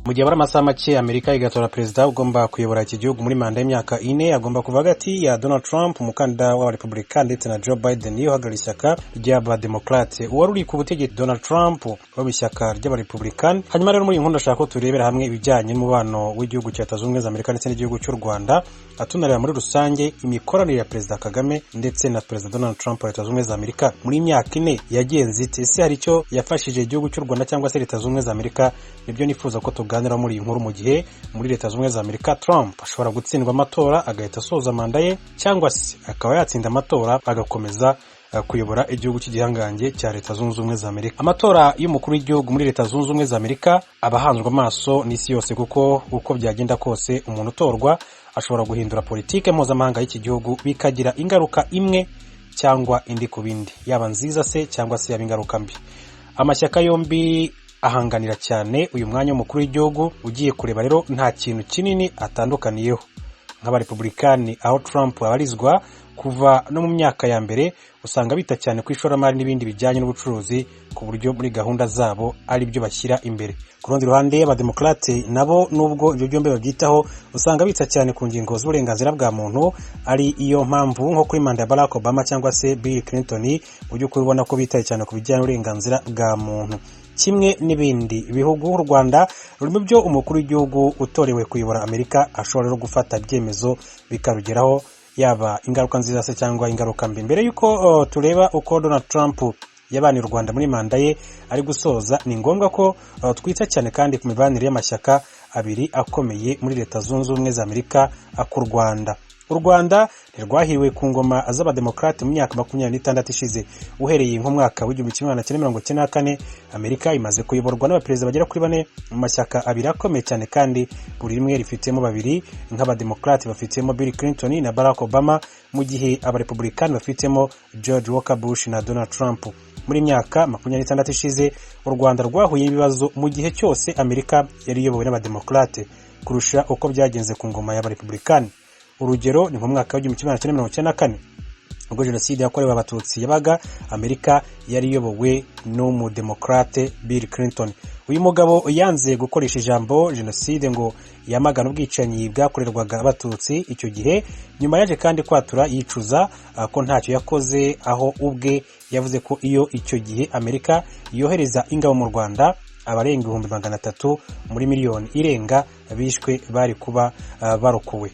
Mu gihe bara amasaha make Amerika igatora president ugomba kuyobora iki gihugu muri manda y'imyaka 4 agomba kuva hagati ya Donald Trump umukandida wa Republican ndetse na Joe Biden yohagarariye ishyaka ry'Abademokrate. Uwari uri ku butegetsi Donald Trump wo ishyaka ry'Abarepublican. Hanyuma rero muri inkunda shaka ko turebera hamwe ibijyanye n'umubano w'igihugu cya Leta Zunze Ubumwe za Amerika ndetse n'igihugu cy'u Rwanda, atunarira muri rusange imikoranire ya President Kagame ndetse na President Donald Trump wa Leta Zunze Ubumwe za Amerika muri imyaka 4 yagenze ite. Ese hari icyo yafashije igihugu cy'u Rwanda cyangwa se Leta Zunze Ubumwe za Amerika? Nibyo nifuza ko tuganira muri inkuru, mu gihe muri Leta Zunze Ubumwe za Amerika Trump ashobora gutsindwa amatora agahita asoza manda ye, cyangwa se akaba yatsinda amatora agakomeza kuyobora igihugu cy'igihangange cya Leta Zunze Ubumwe za Amerika. Amatora y'umukuru w'igihugu muri Leta Zunze Ubumwe za Amerika abahanzwe amaso n'isi yose, kuko uko byagenda kose umuntu utorwa ashobora guhindura politike mpuzamahanga y'iki gihugu bikagira ingaruka imwe cyangwa indi ku bindi, yaba nziza se cyangwa se yaba ingaruka mbi. Amashyaka yombi ahanganira cyane uyu mwanya w'umukuru w'igihugu. Ugiye kureba rero nta kintu kinini atandukaniyeho. Nk'abarepublikani aho Trump abarizwa kuva no mu myaka ya mbere usanga bita cyane ku ishoramari n'ibindi bijyanye n'ubucuruzi, ku buryo muri gahunda zabo ari byo bashyira imbere. Ku rundi ruhande Abademokrate nabo nubwo ibyo byombi babyitaho usanga bita cyane ku ngingo z'uburenganzira bwa muntu, ari iyo mpamvu nko kuri manda ya Barack Obama cyangwa se Bill Clinton mu by'ukuri ubona ko bitaye cyane ku bijyanye n'uburenganzira bwa muntu. Kimwe n'ibindi bihugu, u Rwanda rurimo byo umukuru w'igihugu utorewe kuyobora Amerika ashobora no gufata ibyemezo bikarugeraho, yaba ingaruka nziza se cyangwa ingaruka mbi. Mbere yuko tureba uko Donald Trump yabanye u Rwanda muri manda ye ari gusoza, ni ngombwa ko twita cyane kandi ku mibanire y'amashyaka abiri akomeye muri Leta Zunze Ubumwe za Amerika, ku Rwanda. U Rwanda ntirwahiriwe ku ngoma z'Abademokrate mu myaka 26 ishize. Uhereye nko mwaka w'1994 Amerika imaze kuyoborwa n'abaperezida bagera kuri 4 mu mashyaka abiri akomeye cyane, kandi buri rimwe rifitemo babiri. Nk'Abademokrate bafitemo Bill Clinton na Barack Obama, mu gihe Abarepublican bafitemo George Walker Bush na Donald Trump. Muri myaka 26 ishize u Rwanda rwahuye ibibazo mu gihe cyose Amerika yari iyobowe n'Abademokrate kurusha uko byagenze ku ngoma y'Abarepublican. Urugero ni mu mwaka w'1994 ubwo jenoside yakorewe abatutsi yabaga, Amerika yari iyobowe n'umudemokrate Bill Clinton. Uyu mugabo yanze gukoresha ijambo jenoside ngo yamagana ubwicanyi bwakorerwaga abatutsi icyo gihe. Nyuma yaje kandi kwatura yicuza ko ntacyo yakoze, aho ubwe yavuze ko iyo icyo gihe Amerika yohereza ingabo mu Rwanda abarenga 300 muri miliyoni irenga bishwe bari kuba barokowe.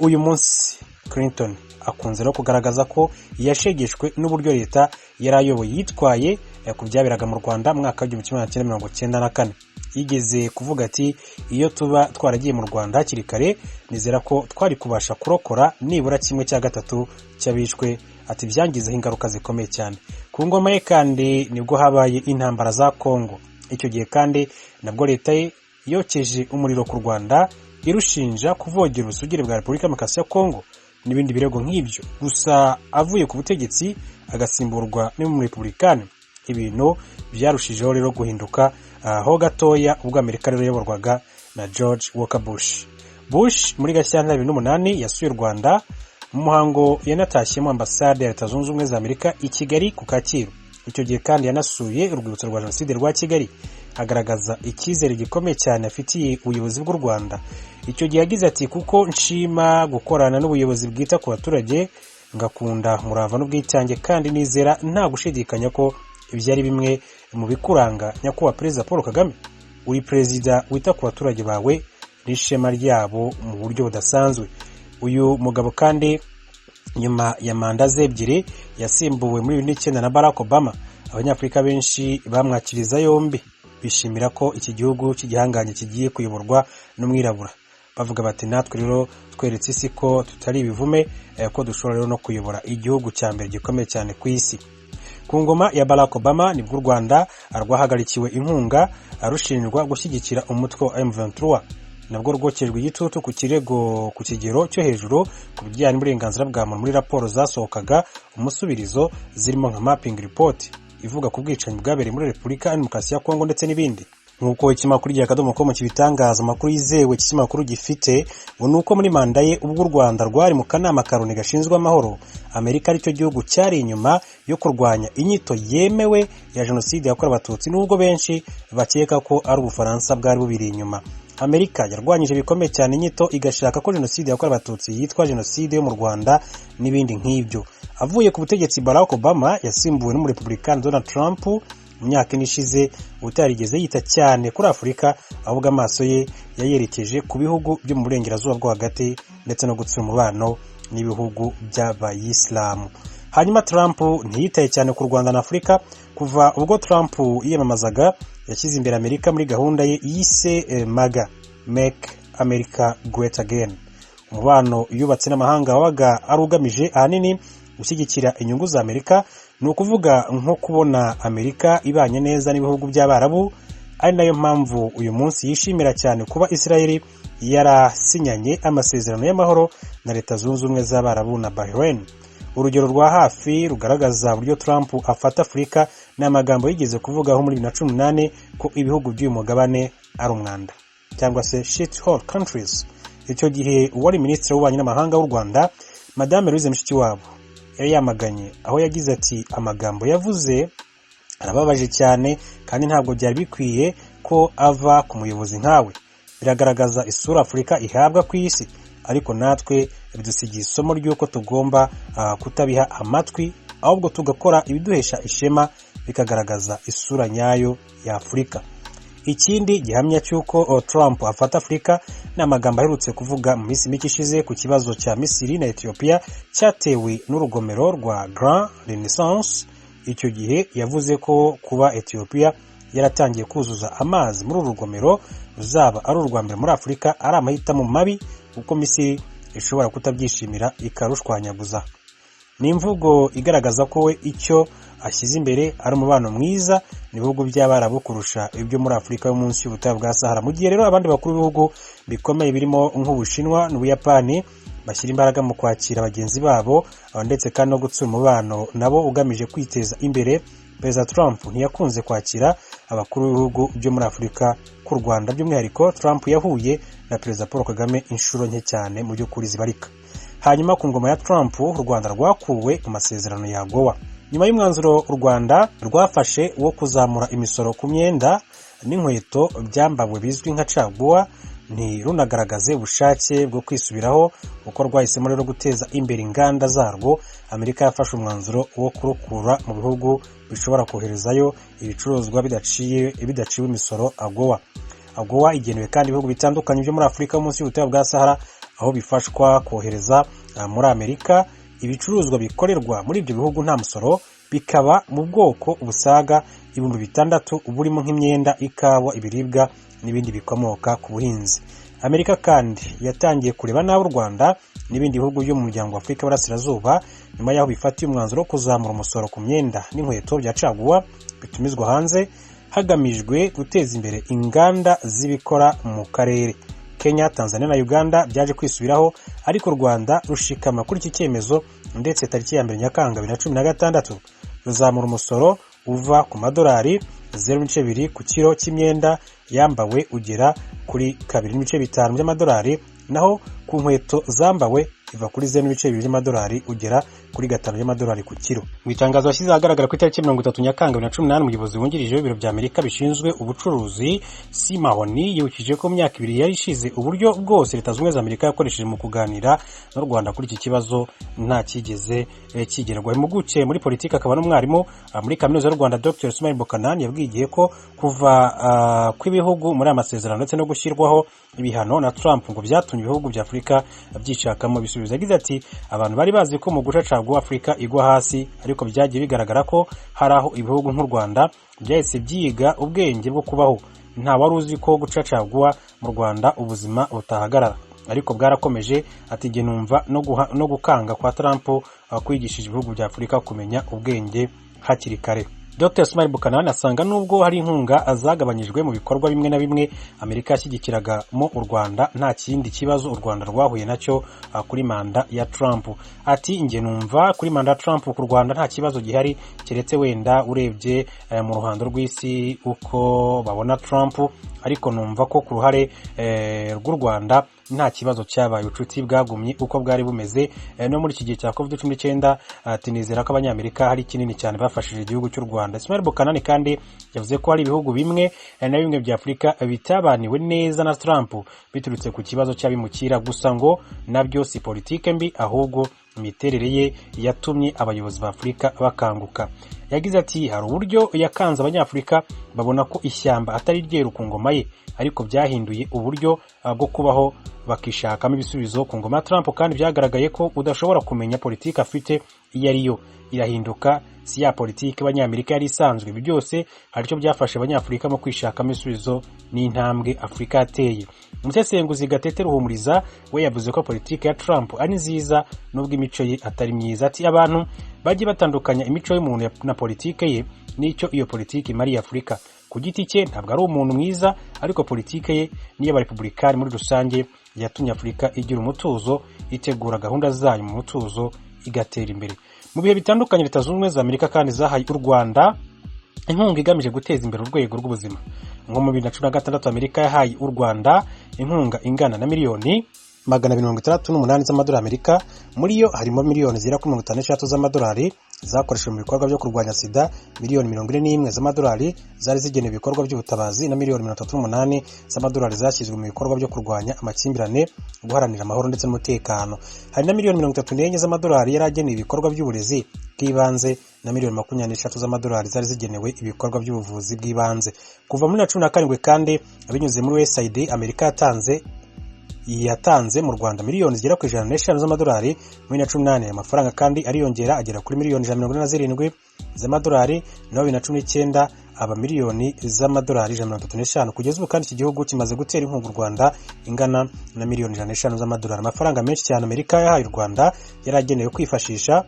Uyu munsi Clinton akunze no kugaragaza ko yashegeshwe n'uburyo leta yarayoboye yitwaye ku byaberaga mu Rwanda mu mwaka w'1994. Yigeze kuvuga ati, iyo tuba twaragiye mu Rwanda hakiri kare nizera ko twari kubasha kurokora nibura 1/3 cy'abishwe. Ati byangizeho ingaruka zikomeye cyane. Ku ngoma ye kandi nibwo habaye intambara za Kongo. Icyo gihe kandi nabwo leta ye yokeje umuriro ku Rwanda irushinja kuvogera ubusugire bwa Repubulika Demokarasi ya Kongo n'ibindi birego nk'ibyo. Gusa avuye ku butegetsi agasimburwa n'umurepublikani, ibintu byarushijeho rero guhinduka ho gatoya ubwo Amerika rero yayoborwaga na George Walker Bush. Bush muri Gashyantare 2008 yasuye u Rwanda mu muhango yanatashyemo ambasade ya Leta Zunze Ubumwe za Amerika i Kigali ku Kacyiru. Icyo gihe kandi yanasuye urwibutso rwa jenoside rwa Kigali, agaragaza icyizere gikomeye cyane afitiye ubuyobozi bw'u Rwanda. Icyo gihe yagize ati, kuko nshima gukorana n'ubuyobozi bwita ku baturage, ngakunda murava n'ubwitange, kandi nizera nta gushidikanya ko ibyari bimwe mu bikuranga nyakubahwa Perezida Paul Kagame. Uri perezida wita ku baturage bawe n'ishema ryabo mu buryo budasanzwe. Uyu mugabo kandi nyuma ya manda ze ebyiri yasimbuwe muri 2009 na Barack Obama. Abanyafurika benshi bamwakiriza yombi, bishimira ko iki gihugu cy'igihanganye kigiye kuyoborwa n'umwirabura. Bavuga bati, natwe rero tweretse isi ko tutari ibivume, ko dushobora rero no kuyobora igihugu cya mbere gikomeye cyane ku isi. Ku ngoma ya Barack Obama nibwo u Rwanda rwahagarikiwe inkunga arushinjwa gushyigikira umutwe wa M23. Nabwo rwokejwe igitutu ku kirego ku kigero cyo hejuru ku bijyanye n'uburenganzira bwa muntu muri raporo zasohokaga umusubirizo, zirimo nka mapping report ivuga ku bwicanyi bwabereye muri Repubulika Demokarasi ya Kongo ndetse n'ibindi. nk'uko ikinyamakuru ry'Akadomo.com kibitangaza. Amakuru yizewe ikinyamakuru gifite ngo nuko muri manda ye ubwo u Rwanda rwari mu kanama karoni gashinzwe amahoro, Amerika aricyo gihugu cyari inyuma yo kurwanya inyito yemewe ya jenoside yakorewe abatutsi, nubwo benshi bakeka ko ari Ubufaransa bwari bubiri inyuma. Amerika yarwanyije bikomeye cyane inyito igashaka ko jenoside yakorewe abatutsi yitwa jenoside yo mu Rwanda n'ibindi nk'ibyo. Avuye ku butegetsi, Barack Obama yasimbuwe n'umurepublikani Donald Trump mu myaka ishize, utarigeze yita cyane kuri Afurika, ahubwo amaso ye yayerekeje ku bihugu byo mu burengerazuba bwo hagati ndetse no gutsura umubano n'ibihugu by'abayisilamu. Hanyuma Trump ntiyitaye cyane ku Rwanda na Afurika. Kuva ubwo Trump yiyamamazaga, yashyize imbere Amerika muri gahunda ye yise MAGA, Make America Great Again. Umubano yubatse n'amahanga wabaga ari ugamije ahanini gushyigikira inyungu za Amerika, ni ukuvuga nko kubona Amerika ibanye neza n'ibihugu by'Abarabu. Ari nayo mpamvu uyu munsi yishimira cyane kuba Israel yarasinyanye amasezerano y'amahoro na Leta Zunze Ubumwe z'Abarabu na Bahrain. Urugero rwa hafi rugaragaza uburyo Trump afata Afurika ni amagambo yigeze kuvugaho muri 2018 ko ibihugu by'uyu mugabane ari umwanda cyangwa se shithole countries. Icyo gihe uwari minisitiri w'ububanyi n'amahanga w'u Rwanda, Madame Louise Mushikiwabo, yari yamaganye, aho yagize ati amagambo yavuze arababaje cyane kandi ntabwo byari bikwiye ko ava ku muyobozi nkawe. Biragaragaza isura Afurika ihabwa ku isi, ariko natwe bidusigiye isomo ry'uko tugomba kutabiha amatwi, ahubwo tugakora ibiduhesha ishema bikagaragaza isura nyayo ya Afurika. Ikindi gihamya cy'uko Trump afata Afurika ni amagambo aherutse kuvuga mu minsi mike ishize ku kibazo cya Misiri na Ethiopia cyatewe n'urugomero rwa Grand Renaissance. Icyo gihe yavuze ko kuba Ethiopia yaratangiye kuzuza amazi muri uru rugomero ruzaba ari urwa mbere muri Afurika ari amahitamo mabi, kuko Misiri ishobora kutabyishimira ikarushwanyaguza. Ni imvugo igaragaza ko we icyo ashyize imbere ari umubano mwiza n'ibihugu by'Abarabu kurusha ibyo muri Afurika yo munsi y'ubutayu bwa Sahara. Mu gihe rero abandi bakuru b'ibihugu bikomeye birimo nk'Ubushinwa n'Ubuyapani bashyira imbaraga mu kwakira bagenzi babo ndetse kandi no gutsura umubano nabo ugamije kwiteza imbere, Perezida Trump ntiyakunze kwakira abakuru b'ibihugu byo muri Afurika ku Rwanda. By'umwihariko Trump yahuye na Perezida Paul Kagame inshuro nke cyane mu by'ukuri zibarika. Hanyuma ku ngoma ya Trump, u Rwanda rwakuwe mu masezerano ya AGOA. Nyuma y'umwanzuro u Rwanda rwafashe wo kuzamura imisoro ku myenda n'inkweto byambawe bizwi nka caguwa, ntirunagaragaze ubushake bwo kwisubiraho uko rwahisemo rero guteza imbere inganda zarwo. Amerika yafashe umwanzuro wo kurukura mu bihugu bishobora koherezayo ibicuruzwa bidaciwe imisoro AGOA. AGOA igenewe kandi ibihugu bitandukanye byo muri Afurika munsi y'ubutayu bwa Sahara, aho bifashwa kohereza muri Amerika ibicuruzwa bikorerwa muri ibyo bihugu nta musoro, bikaba mu bwoko busaga 6,000 burimo nk'imyenda, ikawa, ibiribwa n'ibindi bikomoka ku buhinzi. Amerika kandi yatangiye kureba nabi u Rwanda n'ibindi bihugu byo mu muryango wa Afurika y'Iburasirazuba nyuma y'aho bifatiye umwanzuro wo kuzamura umusoro ku myenda n'inkweto bya caguwa bitumizwa hanze hagamijwe guteza imbere inganda z'ibikora mu karere. Kenya, Tanzania na Uganda byaje kwisubiraho, ariko u Rwanda rushikama kuri iki cyemezo, ndetse tariki ya 2 Nyakanga 2016 ruzamura umusoro uva ku madolari 0.2 ku kilo cy'imyenda yambawe ugera kuri 2.5 by'amadolari, naho ku nkweto zambawe iva kuri 0.2 by'amadolari ugera kuri 5 by'amadolari ku kilo. Mu itangazo yashyize ahagaragara ku itariki 30 Nyakanga 2018, umuyobozi wungirije w'ibiro bya Amerika bishinzwe ubucuruzi Simahoni yibukije ko mu myaka 2 yari ishize uburyo bwose Leta Zunze Ubumwe za Amerika yakoresheje mu kuganira n'u Rwanda kuri iki kibazo nta kigeze kigerwaho. Impuguke muri politiki akaba n'umwarimu muri kaminuza y'u Rwanda Dr. Sumail Bokanani yabwiye ko kuva kw'ibihugu muri amasezerano ndetse no gushyirwaho ibihano na Trump ngo byatumye ibihugu bya Afurika byishakamo ibisubizo. Yagize ati abantu bari bazi ko mu guca caguwa Afurika igwa hasi, ariko byagiye bigaragara ko hari aho ibihugu nk'u Rwanda byahise byiga ubwenge bwo kubaho. Nta wari uzi ko guca caguwa mu Rwanda ubuzima butahagarara, ariko bwarakomeje. Ati jye numva no gukanga kwa Trump kwigishije ibihugu bya Afurika kumenya ubwenge hakiri kare. Dr. Smile Buchanan asanga nubwo hari inkunga azagabanyijwe mu bikorwa bimwe na bimwe Amerika yashyigikiragamo u Rwanda, nta kindi kibazo u Rwanda rwahuye nacyo kuri manda ya Trump. Ati nge numva kuri manda ya Trump ku Rwanda nta kibazo gihari, keretse wenda urebye mu ruhando rw'isi uko babona Trump, ariko numva ko ku ruhare rw'u Rwanda nta kibazo cyabaye, ubucuti bwagumye uko bwari bumeze no muri iki gihe cya COVID-19. Tinizera ko abanyamerika hari kinini cyane bafashije igihugu cy'u Rwanda. Smile Buchanan kandi yavuze ko hari ibihugu bimwe na bimwe bya Afurika bitabaniwe neza na Trump biturutse ku kibazo cy'abimukira, gusa ngo nabyo si politike mbi, ahubwo imiterere ye yatumye abayobozi ba Afurika bakanguka. Yagize ati hari uburyo yakanze abanyafurika babona ko ishyamba atari ryeru ku ngoma ye, ariko byahinduye uburyo bwo kubaho bakishakamo ibisubizo ku ngoma ya Trump, kandi byagaragaye ko udashobora kumenya politiki afite iyo ariyo, irahinduka si ya politiki abanyamerika yari isanzwe. Ibi byose hari icyo byafashe abanyafurika mu kwishakamo ibisubizo n'intambwe Afurika yateye. Umusesenguzi Gatete Ruhumuriza we yavuze ko politiki ya Trump ari nziza nubwo imico ye atari myiza. Ati abantu bajye batandukanya imico y'umuntu na politiki ye n'icyo iyo politiki imariye Afurika. Ku giti cye ntabwo ari umuntu mwiza, ariko politiki ye n'iy'abarepublikani muri rusange yatumye Afurika igira umutuzo, itegura gahunda zayo mu mutuzo, igatera imbere. Mu bihe bitandukanye Leta Zunze Ubumwe za Amerika kandi zahaye u Rwanda inkunga igamije guteza imbere urwego rw'ubuzima. Nko mu 2016 Amerika yahaye u Rwanda inkunga ingana na miliyoni 268 z'amadolari Amerika, muri yo harimo miliyoni zira kuri 56 z'amadolari zakoreshejwe mu bikorwa byo kurwanya sida, miliyoni 41 z'amadolari zari zigenewe ibikorwa by'ubutabazi, na miliyoni 38 z'amadolari zashyizwe mu bikorwa byo kurwanya amakimbirane, guharanira amahoro ndetse n'umutekano. Hari na miliyoni 34 z'amadolari yari agenewe ibikorwa by'uburezi bw'ibanze, na miliyoni 23 z'amadolari zari zigenewe ibikorwa by'ubuvuzi bw'ibanze. Kuva muri 2017 kandi abinyuze muri USAID Amerika yatanze mu Rwanda miliyoni zigera ku 105 z'amadolari muri 2018. Amafaranga kandi ariyongera agera kuri miliyoni 147 z'amadolari, na 2019 aba miliyoni z'amadolari 135. Kugeza ubu kandi iki gihugu kimaze gutera inkunga u Rwanda ingana na miliyoni 105 z'amadolari. Amafaranga menshi cyane Amerika yahaye u Rwanda yaragenewe kwifashisha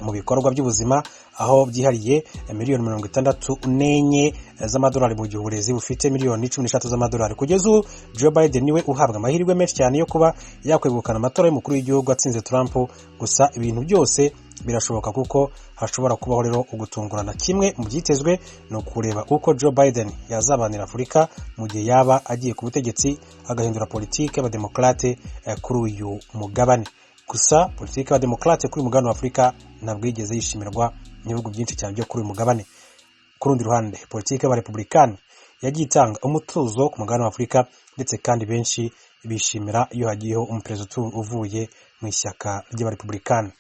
mu bikorwa by'ubuzima, aho byihariye miliyoni 64 z'amadolari mu gihe uburezi bufite miliyoni 13 z'amadolari. Kugeza ubu Joe Biden niwe uhabwa amahirwe menshi cyane yo kuba yakwegukana amatora y'umukuru w'igihugu atsinze Trump. Gusa ibintu byose birashoboka kuko hashobora kubaho rero ugutungurana. Kimwe mu byitezwe ni ukureba uko Joe Biden yazabanira Afurika mu gihe yaba agiye ku butegetsi agahindura politiki y'abademokrate kuri uyu mugabane. Gusa politiki y'abademokrate kuri mugabane wa Afurika ntabwo yigeze yishimirwa n'ibihugu byinshi cyane byo kuri uyu mugabane. Ku rundi ruhande politiki y'abarepublikani yagiye itanga umutuzo ku mugabane wa Afurika, ndetse kandi benshi bishimira iyo hagiyeho umuperezida uvuye mu ishyaka ry'abarepublikani.